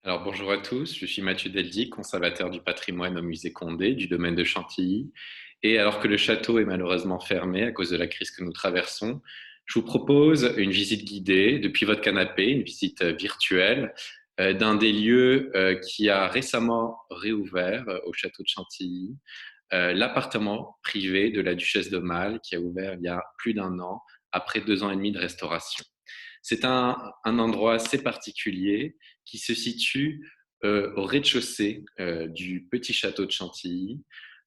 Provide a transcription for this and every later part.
Alors bonjour à tous, je suis Mathieu Deldy, conservateur du patrimoine au musée Condé du domaine de Chantilly. Et alors que le château est malheureusement fermé à cause de la crise que nous traversons, je vous propose une visite guidée depuis votre canapé, une visite virtuelle d'un des lieux qui a récemment réouvert au château de Chantilly, l'appartement privé de la duchesse d'Aumale qui a ouvert il y a plus d'un an après 2 ans et demi de restauration. C'est un endroit assez particulier qui se situe au rez-de-chaussée du petit château de Chantilly,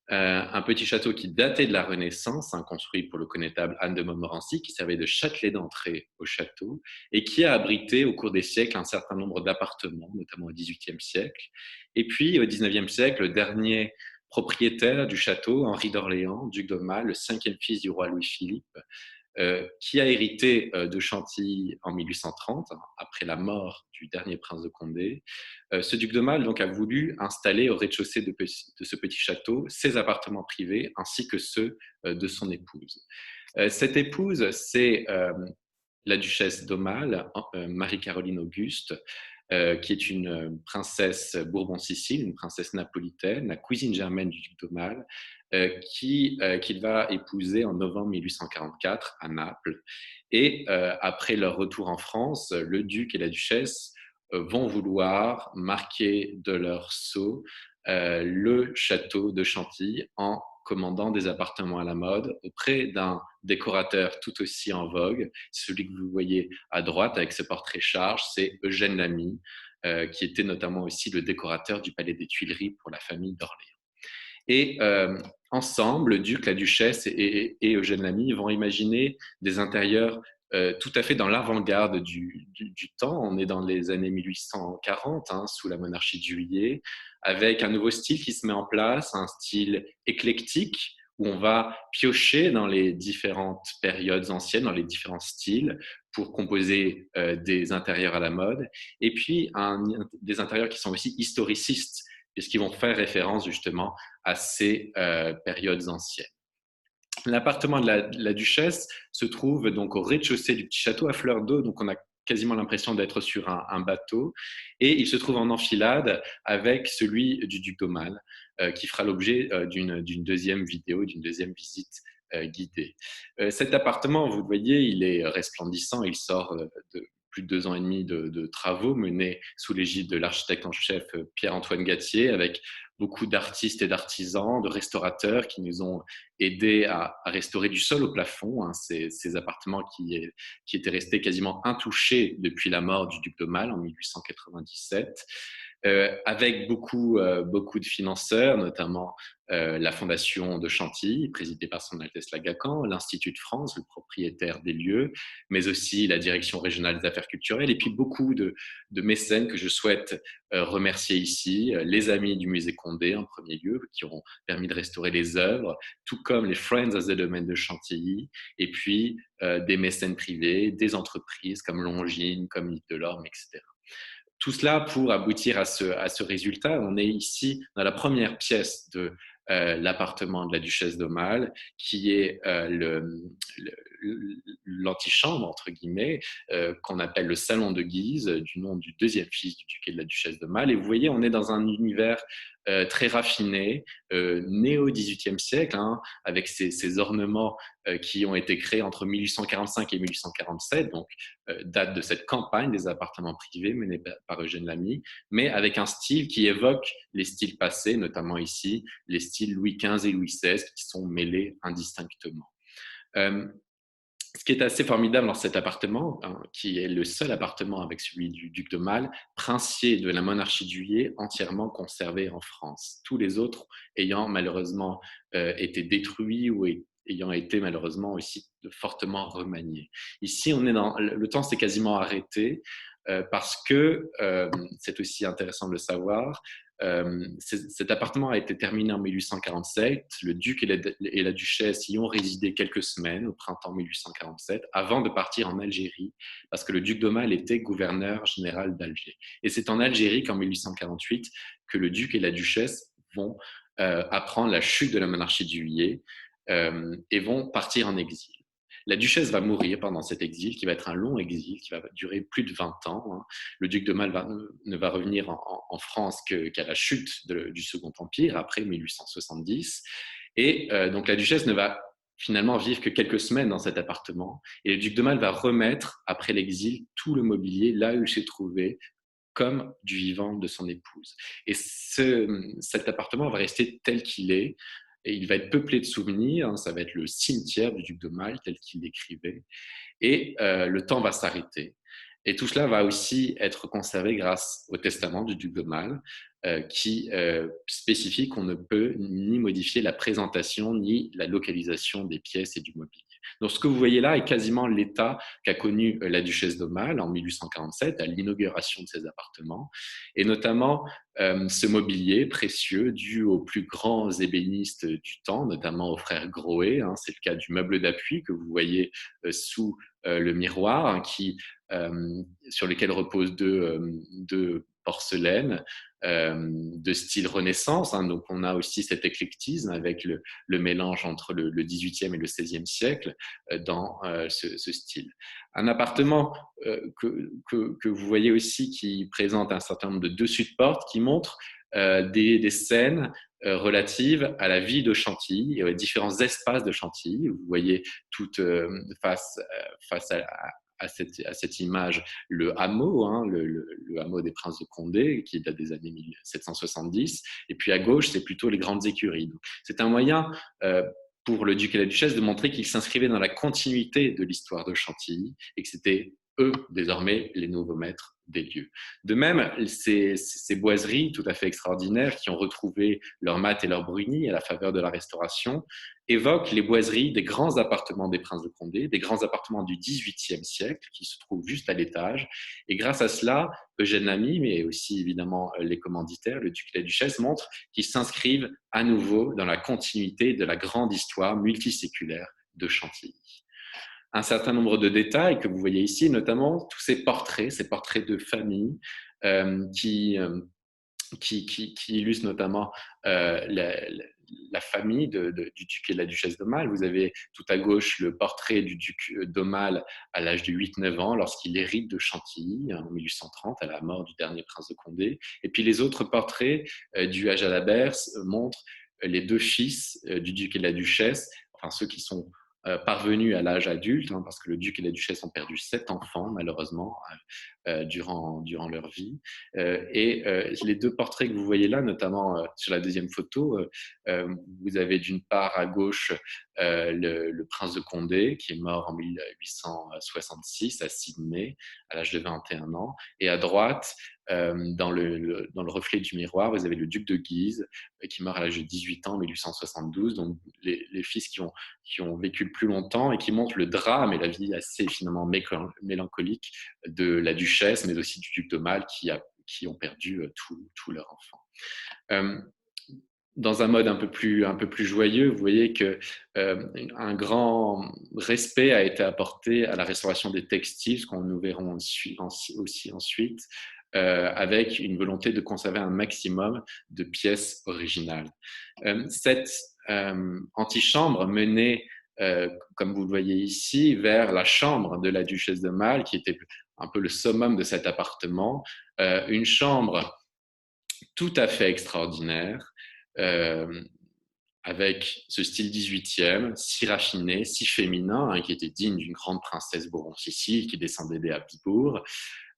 un petit château qui datait de la Renaissance, hein, construit pour le connétable Anne de Montmorency, qui servait de châtelet d'entrée au château et qui a abrité au cours des siècles un certain nombre d'appartements, notamment au XVIIIe siècle. Et puis au XIXe siècle, le dernier propriétaire du château, Henri d'Orléans, duc d'Aumale, le cinquième fils du roi Louis-Philippe, qui a hérité de Chantilly en 1830, après la mort du dernier prince de Condé. Ce duc d'Aumale donc a voulu installer au rez-de-chaussée de ce petit château ses appartements privés ainsi que ceux de son épouse. Cette épouse, c'est la duchesse d'Aumale, Marie-Caroline Auguste, qui est une princesse Bourbon-Sicile, une princesse napolitaine, la cousine germaine du duc d'Aumale, qu'il va épouser en novembre 1844 à Naples. Et après leur retour en France, le duc et la duchesse vont vouloir marquer de leur sceau le château de Chantilly en commandant des appartements à la mode auprès d'un décorateur tout aussi en vogue. Celui que vous voyez à droite avec ce portrait charge, c'est Eugène Lamy, qui était notamment aussi le décorateur du Palais des Tuileries pour la famille d'Orléans. Et ensemble, le duc, la duchesse et Eugène Lamy vont imaginer des intérieurs tout à fait dans l'avant-garde du temps. On est dans les années 1840, hein, sous la monarchie de Juillet, avec un nouveau style qui se met en place, un style éclectique, où on va piocher dans les différentes périodes anciennes, dans les différents styles, pour composer des intérieurs à la mode, et puis des intérieurs qui sont aussi historicistes, puisqu'ils vont faire référence justement à ces périodes anciennes. L'appartement de la duchesse se trouve donc au rez-de-chaussée du petit château à fleur d'eau, donc on a quasiment l'impression d'être sur un bateau, et il se trouve en enfilade avec celui du duc d'Aumale, qui fera l'objet d'une deuxième vidéo, d'une deuxième visite guidée. Cet appartement, vous le voyez, il est resplendissant, il sort de plus de 2 ans et demi de travaux menés sous l'égide de l'architecte en chef Pierre-Antoine Gatier, avec beaucoup d'artistes et d'artisans, de restaurateurs qui nous ont aidés à restaurer du sol au plafond, hein, ces appartements qui étaient restés quasiment intouchés depuis la mort du duc d'Aumale en 1897. Avec beaucoup de financeurs, notamment la Fondation de Chantilly, présidée par Son Altesse Laгаcan, l'Institut de France, le propriétaire des lieux, mais aussi la Direction régionale des affaires culturelles, et puis beaucoup de mécènes que je souhaite remercier ici, les amis du musée Condé en premier lieu, qui ont permis de restaurer les œuvres, tout comme les Friends of the Domaine de Chantilly, et puis des mécènes privés, des entreprises comme Longines, comme Yves Delorme, etc. Tout cela pour aboutir à ce résultat. On est ici dans la première pièce de l'appartement de la duchesse d'Aumale, qui est l'antichambre, entre guillemets, qu'on appelle le salon de Guise, du nom du deuxième fils du duc et de la duchesse d'Aumale. Et vous voyez, on est dans un univers très raffiné, né au XVIIIe siècle, hein, avec ces ornements qui ont été créés entre 1845 et 1847, donc date de cette campagne des appartements privés menée par Eugène Lamy, mais avec un style qui évoque les styles passés, notamment ici, les styles Louis XV et Louis XVI qui sont mêlés indistinctement. Euh, Ce qui est assez formidable dans cet appartement, hein, qui est le seul appartement avec celui du duc d'Aumale, princier de la monarchie de Juillet, entièrement conservé en France. Tous les autres ayant malheureusement été détruits ou ayant été malheureusement aussi fortement remaniés. Ici, on est dans le temps s'est quasiment arrêté parce que c'est aussi intéressant de le savoir. Cet appartement a été terminé en 1847. Le duc et la duchesse y ont résidé quelques semaines au printemps 1847 avant de partir en Algérie parce que le duc d'Aumale était gouverneur général d'Alger. Et c'est en Algérie qu'en 1848 que le duc et la duchesse vont apprendre la chute de la monarchie de Juillet et vont partir en exil. La duchesse va mourir pendant cet exil, qui va être un long exil, qui va durer plus de 20 ans. Hein. Le duc de Mal ne va revenir en France qu'à la chute du Second Empire, après 1870. Et donc la duchesse ne va finalement vivre que quelques semaines dans cet appartement. Et le duc de Mal va remettre, après l'exil, tout le mobilier là où il s'est trouvé, comme du vivant de son épouse. Et cet appartement va rester tel qu'il est, et il va être peuplé de souvenirs, hein, ça va être le cimetière du duc de Mal tel qu'il l'écrivait, et le temps va s'arrêter. Et tout cela va aussi être conservé grâce au testament du duc de Mal, qui spécifie qu'on ne peut ni modifier la présentation ni la localisation des pièces et du mobilier. Donc ce que vous voyez là est quasiment l'état qu'a connu la duchesse d'Aumale en 1847 à l'inauguration de ses appartements, et notamment ce mobilier précieux dû aux plus grands ébénistes du temps, notamment aux frères Groé. Hein, c'est le cas du meuble d'appui que vous voyez sous le miroir, hein, sur lequel reposent deux porcelaines de style Renaissance. Hein, donc on a aussi cet éclectisme avec le mélange entre le XVIIIe et le XVIe siècle dans ce style. Un appartement que vous voyez aussi qui présente un certain nombre de dessus de porte qui montrent des scènes relatives à la vie de Chantilly et aux différents espaces de Chantilly. Vous voyez tout face à cette image le hameau, hein, le hameau des Princes de Condé, qui date des années 1770. Et puis à gauche, c'est plutôt les grandes écuries. C'est un moyen pour le duc et la duchesse de montrer qu'ils s'inscrivaient dans la continuité de l'histoire de Chantilly et que c'était eux, désormais, les nouveaux maîtres des lieux. De même, ces boiseries tout à fait extraordinaires qui ont retrouvé leur mat et leur bruni à la faveur de la Restauration évoquent les boiseries des grands appartements des Princes de Condé, des grands appartements du XVIIIe siècle qui se trouvent juste à l'étage. Et grâce à cela, Eugène Lamy, mais aussi évidemment les commanditaires, le duc et la duchesse, montrent qu'ils s'inscrivent à nouveau dans la continuité de la grande histoire multiséculaire de Chantilly. Un certain nombre de détails que vous voyez ici, notamment tous ces portraits de famille qui illustre notamment la famille du duc et de la duchesse d'Aumale. Vous avez tout à gauche le portrait du duc d'Aumale à l'âge de 8-9 ans, lorsqu'il hérite de Chantilly en 1830, à la mort du dernier prince de Condé. Et puis les autres portraits du Hage à la Berce montrent les deux fils du duc et de la duchesse, enfin ceux qui sont parvenus à l'âge adulte, hein, parce que le duc et la duchesse ont perdu 7 enfants, malheureusement, durant leur vie. Et les deux portraits que vous voyez là, notamment sur la deuxième photo, vous avez d'une part à gauche le prince de Condé, qui est mort en 1866 à Sydney, à l'âge de 21 ans, et à droite, dans le reflet du miroir, vous avez le duc de Guise, qui meurt à l'âge de 18 ans en 1872, donc les fils qui ont vécu le plus longtemps et qui montrent le drame et la vie assez finalement mélancolique de la duchesse, mais aussi du duc d'Aumale qui ont perdu tous leurs enfants. Dans un mode un peu plus joyeux, vous voyez que un grand respect a été apporté à la restauration des textiles, ce qu'on nous verrons aussi ensuite, avec une volonté de conserver un maximum de pièces originales. Cette antichambre menait, comme vous le voyez ici, vers la chambre de la duchesse de Mal, qui était un peu le summum de cet appartement, une chambre tout à fait extraordinaire, avec ce style 18e, si raffiné, si féminin, hein, qui était digne d'une grande princesse Bourbon-Sicile qui descendait des Habsbourg,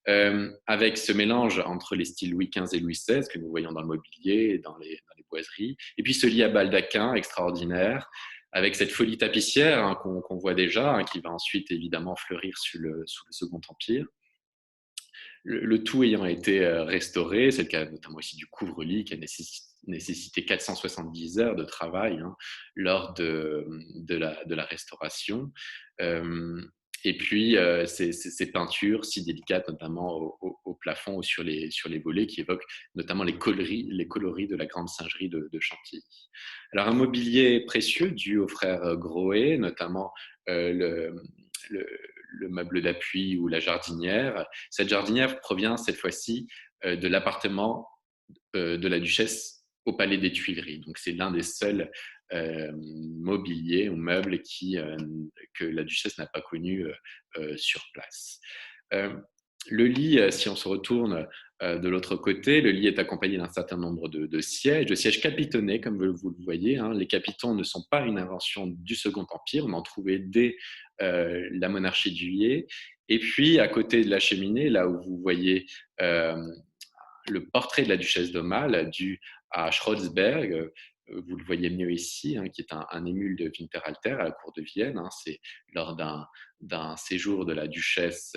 avec ce mélange entre les styles Louis XV et Louis XVI que nous voyons dans le mobilier et dans les boiseries, et puis ce lit à baldaquin extraordinaire, avec cette folie tapissière, hein, qu'on voit déjà, hein, qui va ensuite évidemment fleurir sous le Second Empire. Le tout ayant été restauré, c'est le cas notamment aussi du couvre-lit qui a nécessité 470 heures de travail, hein, lors de la restauration. Et puis ces peintures si délicates, notamment au plafond ou sur les volets, qui évoquent notamment les coloris de la grande singerie de Chantilly. Alors un mobilier précieux dû aux frères Groé, notamment le, le meuble d'appui ou la jardinière. Cette jardinière provient cette fois-ci de l'appartement de la duchesse au Palais des Tuileries. Donc, c'est l'un des seuls mobiliers ou meubles que la duchesse n'a pas connu sur place. Euh, le lit, si on se retourne de l'autre côté, le lit est accompagné d'un certain nombre de sièges capitonnés, comme vous le voyez. Hein. Les capitons ne sont pas une invention du Second Empire, on en trouvait dès la monarchie de Juillet. Et puis, à côté de la cheminée, là où vous voyez le portrait de la duchesse d'Aumale dû à Schrotzberg, vous le voyez mieux ici, hein, qui est un émule de Winterhalter à la cour de Vienne. Hein, c'est lors d'un séjour de la duchesse,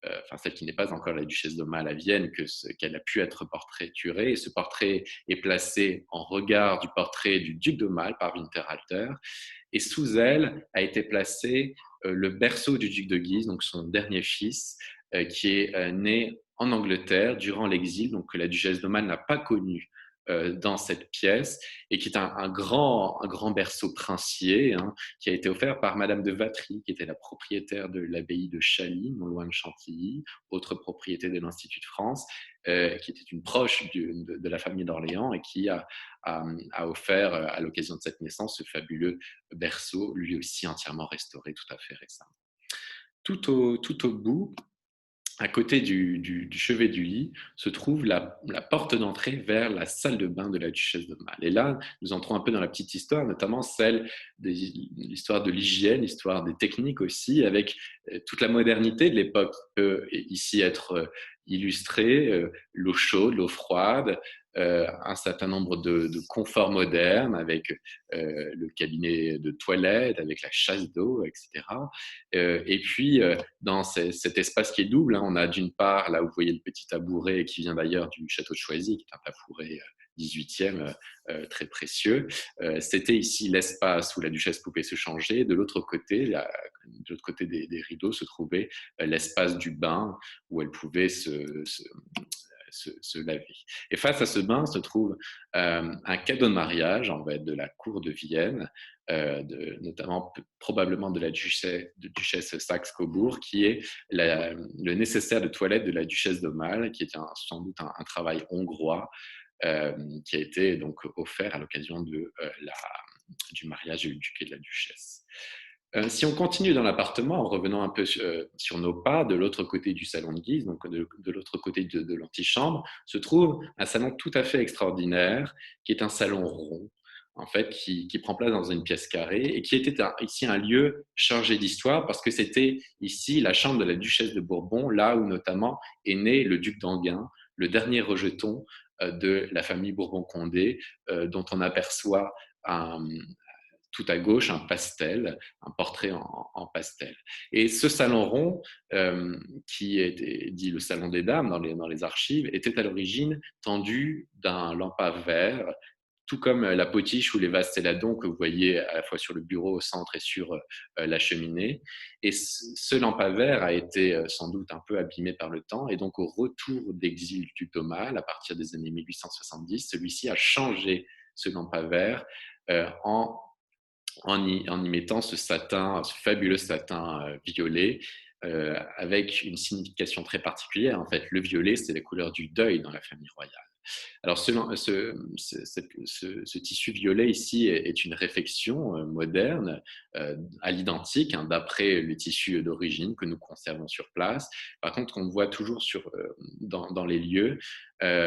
enfin celle qui n'est pas encore la duchesse d'Aumale à Vienne, qu'elle a pu être portraiturée. Et ce portrait est placé en regard du portrait du duc d'Aumale par Winterhalter. Et sous elle a été placé le berceau du duc de Guise, donc son dernier fils, qui est né en Angleterre durant l'exil, donc que la duchesse d'Aumale n'a pas connu dans cette pièce, et qui est un grand berceau princier, hein, qui a été offert par Madame de Vatry, qui était la propriétaire de l'abbaye de Chaly, non loin de Chantilly, autre propriété de l'Institut de France, qui était une proche de la famille d'Orléans, et qui a offert à l'occasion de cette naissance ce fabuleux berceau, lui aussi entièrement restauré, tout à fait récemment. Tout au bout, à côté du chevet du lit, se trouve la porte d'entrée vers la salle de bain de la duchesse d'Aumale. Et là, nous entrons un peu dans la petite histoire, notamment celle de l'histoire de l'hygiène, l'histoire des techniques aussi, avec toute la modernité de l'époque qui peut ici être illustrée, l'eau chaude, l'eau froide, un certain nombre de conforts modernes avec le cabinet de toilette, avec la chasse d'eau, etc. Et puis, dans cet espace qui est double, hein, on a d'une part, là où vous voyez le petit tabouret qui vient d'ailleurs du château de Choisy, qui est un tabouret 18e très précieux. C'était ici l'espace où la duchesse pouvait se changer. De l'autre côté, des rideaux, se trouvait l'espace du bain où elle pouvait se laver. Et face à ce bain se trouve un cadeau de mariage en fait, de la cour de Vienne, notamment probablement de la duchesse Saxe-Cobourg, qui est le nécessaire de toilette de la duchesse d'Aumale, qui est sans doute un travail hongrois, qui a été donc offert à l'occasion du mariage du duc et de la duchesse. Si on continue dans l'appartement, en revenant un peu sur nos pas, de l'autre côté du salon de Guise, donc de l'autre côté de l'antichambre, se trouve un salon tout à fait extraordinaire, qui est un salon rond, en fait, qui prend place dans une pièce carrée et qui était ici un lieu chargé d'histoire parce que c'était ici la chambre de la duchesse de Bourbon, là où notamment est né le duc d'Enghien, le dernier rejeton de la famille Bourbon-Condé, dont on aperçoit tout à gauche un pastel, un portrait en pastel. Et ce salon rond, qui est dit le salon des dames dans les archives, était à l'origine tendu d'un lampadaire, tout comme la potiche ou les vases céladons que vous voyez à la fois sur le bureau au centre et sur la cheminée. Et ce lampadaire a été sans doute un peu abîmé par le temps, et donc au retour d'exil du duc d'Aumale, à partir des années 1870, celui-ci a changé ce lampadaire en y mettant ce fabuleux satin violet, avec une signification très particulière. En fait, le violet, c'est la couleur du deuil dans la famille royale. Alors, ce tissu violet ici est une réflexion moderne à l'identique, hein, d'après le tissu d'origine que nous conservons sur place. Par contre, on voit toujours dans les lieux,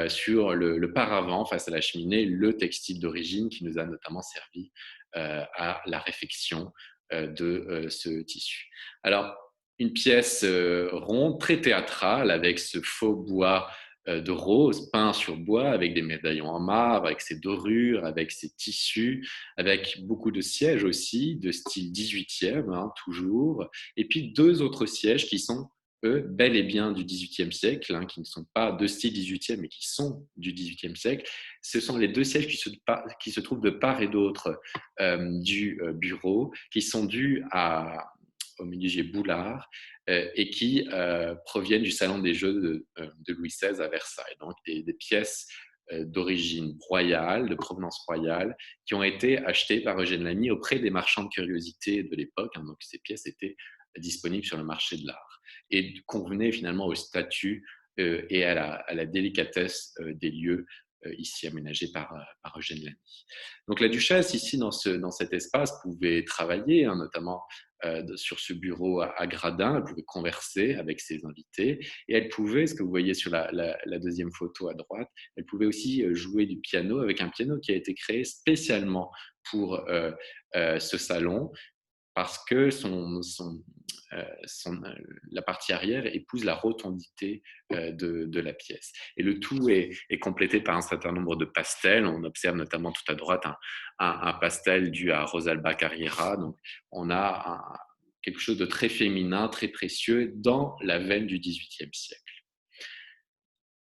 sur le paravent face à la cheminée, le textile d'origine qui nous a notamment servi à la réfection de ce tissu. Alors, une pièce ronde, très théâtrale, avec ce faux bois de rose peint sur bois, avec des médaillons en marbre, avec ses dorures, avec ses tissus, avec beaucoup de sièges aussi, de style 18e, hein, toujours, et puis deux autres sièges qui sont eux, bel et bien du XVIIIe siècle, hein, qui ne sont pas de style XVIIIe, mais qui sont du XVIIIe siècle. Ce sont les deux sièges qui se trouvent de part et d'autre du bureau, qui sont dus au menuisier Boulard et qui proviennent du salon des Jeux de Louis XVI à Versailles. Donc des pièces d'origine royale, de provenance royale, qui ont été achetées par Eugène Lamy auprès des marchands de curiosités de l'époque. Hein, donc ces pièces étaient disponibles sur le marché de l'art et convenaient finalement au statut et à la délicatesse des lieux ici aménagé par Eugène Lamy. Donc la duchesse, ici, dans cet espace, pouvait travailler, hein, notamment sur ce bureau à gradins, elle pouvait converser avec ses invités, et elle pouvait, ce que vous voyez sur la deuxième photo à droite, elle pouvait aussi jouer du piano avec un piano qui a été créé spécialement pour ce salon, parce que la partie arrière épouse la rotondité de la pièce. Et le tout est complété par un certain nombre de pastels. On observe notamment tout à droite un pastel dû à Rosalba Carriera. Donc, on a quelque chose de très féminin, très précieux dans la veine du XVIIIe siècle.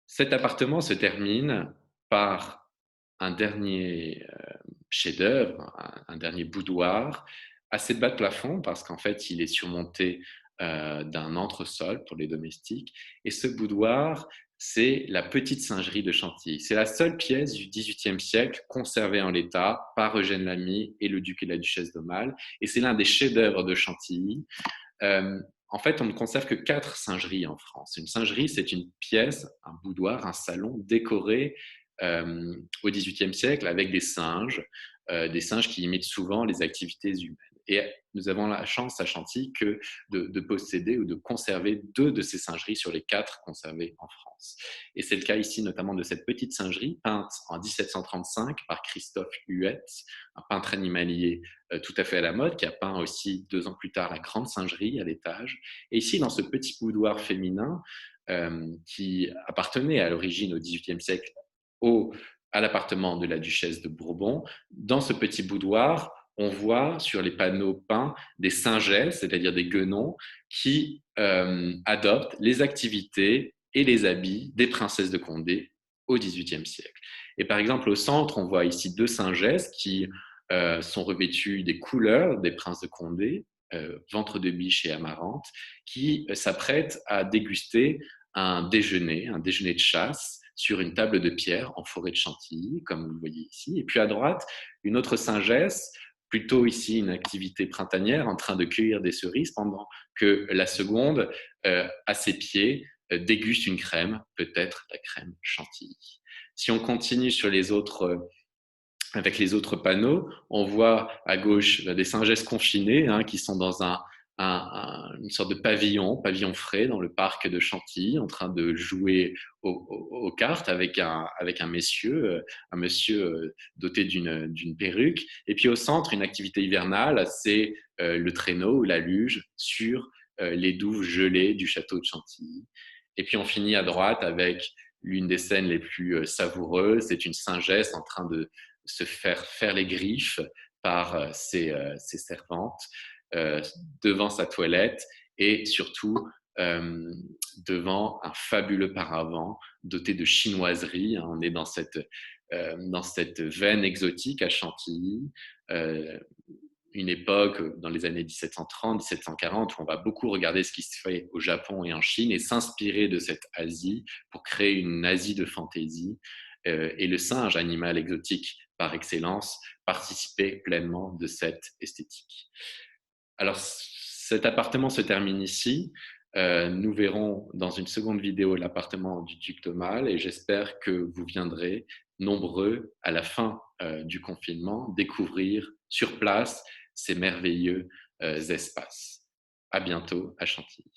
Cet appartement se termine par un dernier chef-d'œuvre, un dernier boudoir, assez bas de plafond parce qu'en fait, il est surmonté d'un entresol pour les domestiques. Et ce boudoir, c'est la petite singerie de Chantilly. C'est la seule pièce du XVIIIe siècle conservée en l'état par Eugène Lamy et le duc et la duchesse d'Aumale. Et c'est l'un des chefs-d'œuvre de Chantilly. En fait, on ne conserve que 4 singeries en France. Une singerie, c'est une pièce, un boudoir, un salon décoré au XVIIIe siècle avec des singes qui imitent souvent les activités humaines. Et nous avons la chance à Chantilly de posséder ou de conserver 2 de ces singeries sur les 4 conservées en France. Et c'est le cas ici notamment de cette petite singerie peinte en 1735 par Christophe Huet, un peintre animalier tout à fait à la mode, qui a peint aussi 2 ans plus tard la grande singerie à l'étage. Et ici, dans ce petit boudoir féminin qui appartenait à l'origine au XVIIIe siècle à l'appartement de la duchesse de Bourbon, dans ce petit boudoir, on voit sur les panneaux peints des singesses, c'est-à-dire des guenons, qui adoptent les activités et les habits des princesses de Condé au XVIIIe siècle. Et par exemple, au centre, on voit ici 2 singesses qui sont revêtues des couleurs des princes de Condé, ventre de biche et amarante, qui s'apprêtent à déguster un déjeuner de chasse sur une table de pierre en forêt de Chantilly, comme vous le voyez ici. Et puis à droite, une autre singesse, plutôt ici une activité printanière, en train de cueillir des cerises, pendant que la seconde, à ses pieds, déguste une crème, peut-être la crème Chantilly. Si on continue sur avec les autres panneaux, on voit à gauche des singesses confinées qui sont dans une sorte de pavillon frais dans le parc de Chantilly, en train de jouer aux cartes avec un monsieur doté d'une perruque. Et puis au centre, une activité hivernale, c'est le traîneau ou la luge sur les douves gelées du château de Chantilly. Et puis on finit à droite avec l'une des scènes les plus savoureuses, c'est une singesse en train de se faire les griffes par ses servantes devant sa toilette et surtout devant un fabuleux paravent doté de chinoiseries. On est dans cette veine exotique à Chantilly, une époque dans les années 1730, 1740 où on va beaucoup regarder ce qui se fait au Japon et en Chine et s'inspirer de cette Asie pour créer une Asie de fantaisie. Et le singe, animal exotique par excellence, participait pleinement de cette esthétique. Alors, cet appartement se termine ici. Nous verrons dans une seconde vidéo l'appartement du duc d'Aumale et j'espère que vous viendrez nombreux à la fin du confinement découvrir sur place ces merveilleux espaces. À bientôt à Chantilly.